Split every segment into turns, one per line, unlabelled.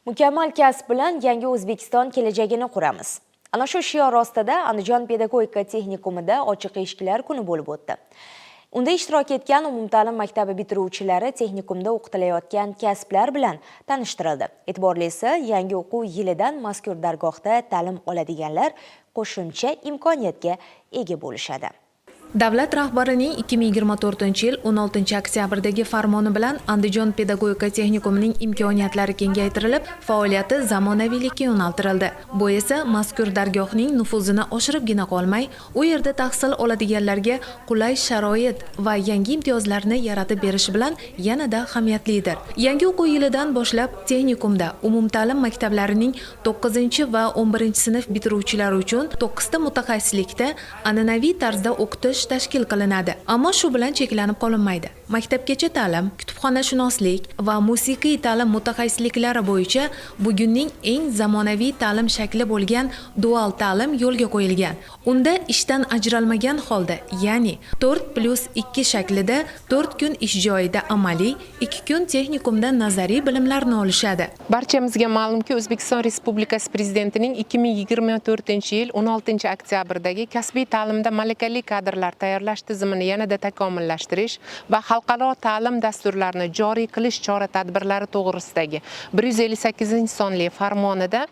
Mukammal kasb bilan yangi O'zbekiston kelajagini quramiz. Ana shu shior ostida Andijon pedagogika texnikumida ochiq eshiklar kuni bo'lib o'tdi. Unda ishtirok etgan umumta'lim maktabi bitiruvchilari texnikumda o'qitilayotgan kasblar bilan tanishtirildi. E'tiborlisi, yangi o'quv yilidan mazkur dargohda ta'lim oladiganlar qo'shimcha imkoniyatga ega bo'lishadi.
Davlat rahbarining 2024-yil 16-oktyabrdagi farmoni bilan Andijon pedagogika texnikumining imkoniyatlari kengaytirilib, faoliyati zamonaviylikka yo'naltirildi. Bu esa mazkur dargohning nufuzini oshiribgina qolmay, u yerda tahsil oladiganlarga qulay sharoit va yangi imtiyozlarni yaratib berish bilan yanada ahamiyatlidir. Yangi o'quv yilidan boshlab texnikumda umumta'lim maktablarining 9 va 11 sinf bitiruvchilari uchun 9 ta mutaxassislikda an'anaviy tarzda o'qitish tashkil qilinadi. Ammo shu bilan cheklanib qolinmaydi. Maktabgacha ta'lim, kutubxonashunoslik va musiqiy ta'lim mutaxassisliklari bo'yicha bugunning eng zamonaviy ta'lim shakli bo'lgan dual ta'lim yo'lga qo'yilgan. Unda ishdan ajralmagan holda, ya'ni 4+2 shaklida 4 kun ish joyida amaliy, 2 kun texnikumda nazariy bilimlarni olishadi.
Barchamizga ma'lumki, O'zbekiston Respublikasi Prezidentining 2024-yil 16-oktyabrdagi kasbiy ta'limda malakali kadrlar tayyorlash tizimini yanada takomillashtirish va xalqaro ta'lim dasturlarini joriy qilish chora-tadbirlari to'g'risidagi 158-sonli farmonida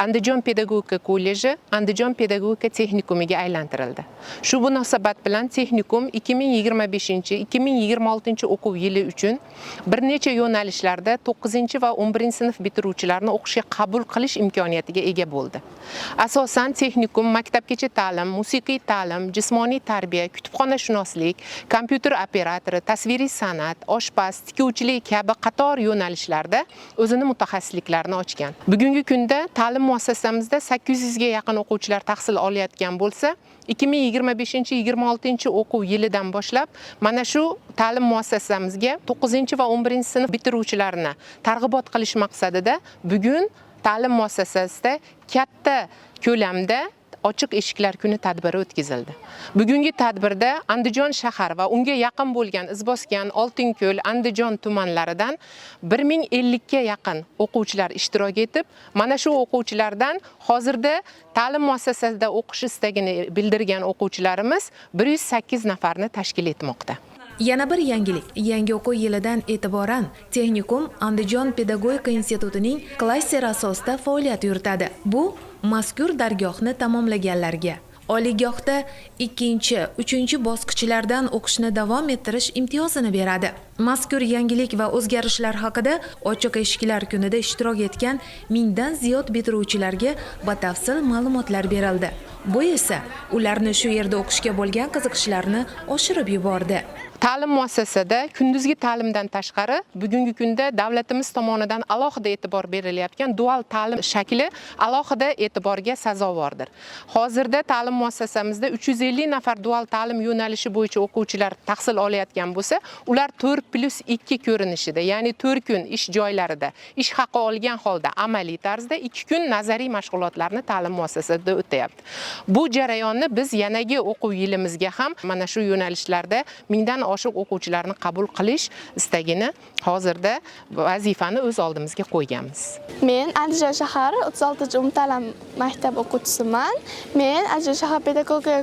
Andijon pedagogika kolleji Andijon pedagogika texnikumiga aylantirildi. Shu munosabat bilan texnikum 2025-2026 o'quv yili uchun bir necha yo'nalishlarda 9 va 11 sinf bitiruvchilarini o'qishga qabul qilish imkoniyatiga ega bo'ldi. Asosan texnikum maktabgacha ta'lim, musiqiy ta'lim, jismoniy tarbiya, kutubxonashunoslik, kompyuter operatori, tasviriy san'at, oshpaz, tikuvchilik kabi qator yo'nalishlarda o'zini mutaxassisliklarini ochgan. Bugungi kunda ta'lim muassasamizda 800 ga yaqin o'quvchilar tahsil olayotgan bo'lsa, 2025-26 o'quv yilidan boshlab mana shu ta'lim muassasamizga 9 va 11 sinf bitiruvchilarini targ'ibot qilish maqsadida bugun ta'lim muassasasida katta ko'lamda ochiq eshiklar kuni tadbiri o'tkazildi. Bugungi tadbirda Andijon shahar va unga yaqin bo'lgan Izboskan, Oltinko'l, Andijon tumanlaridan 1050 ga yaqin o'quvchilar ishtirok etib, mana shu o'quvchilardan hozirda ta'lim muassasasida o'qish istagini bildirgan o'quvchilarimiz 108 nafarni tashkil etmoqda.
Yana bir yangilik, yangi o'quv yilidan e'tiboran texnikum Andijon pedagogika institutining klaster asosida faoliyat yuritadi. Bu mazkur dargohni tamomlaganlarga oliygohda 2-3 bosqichlardan o'qishni davom ettirish imtiyozini beradi. Mazkur yangilik va o'zgarishlar haqida ochiq eshiklar kunida ishtirok etgan 1000 dan ziyod bitiruvchilarga batafsil ma'lumotlar berildi. Bu esa ularni shu yerda o'qishga bo'lgan qiziqishlarini oshirib yubordi.
Ta'lim muassasasida kunduzgi ta'limdan tashqari bugungi kunda davlatimiz tomonidan alohida e'tibor berilayotgan dual ta'lim shakli alohida e'tiborga sazovordir. Hozirda ta'lim muassasamizda 350 nafar dual ta'lim yo'nalishi bo'yicha o'quvchilar tahsil olayotgan bo'lsa, ular 4+2 ko'rinishida, ya'ni 4 kun ish joylarida ish haqi olgan holda amaliy tarzda 2 kun nazariy mashg'ulotlarni ta'lim muassasasida o'tayapti. Bu jarayonni biz yanagi o'quv yilimizga ham mana shu yo'nalishlarda 1000 dan oshiq o'quvchilarni qabul qilish istagini hozirda vazifani o'z oldimizga qo'yganmiz.
Men Andijon shahar 36-umumta'lim maktab o'quvchisiman. Men Andijon shahar pedagogika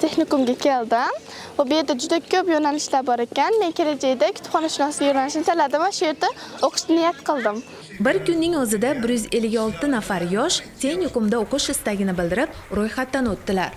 texnikumga keldim. Bu yerda juda ko'p yo'nalishlar bor ekan. Men kelajakda kutubxonashunoslik yo'nalishini tanladim va shu yerda o'qishni niyat qildim.
Bir kunning o'zida 156 nafar yosh texnikumda o'qish istagini bildirib, ro'yxatdan o'tdilar.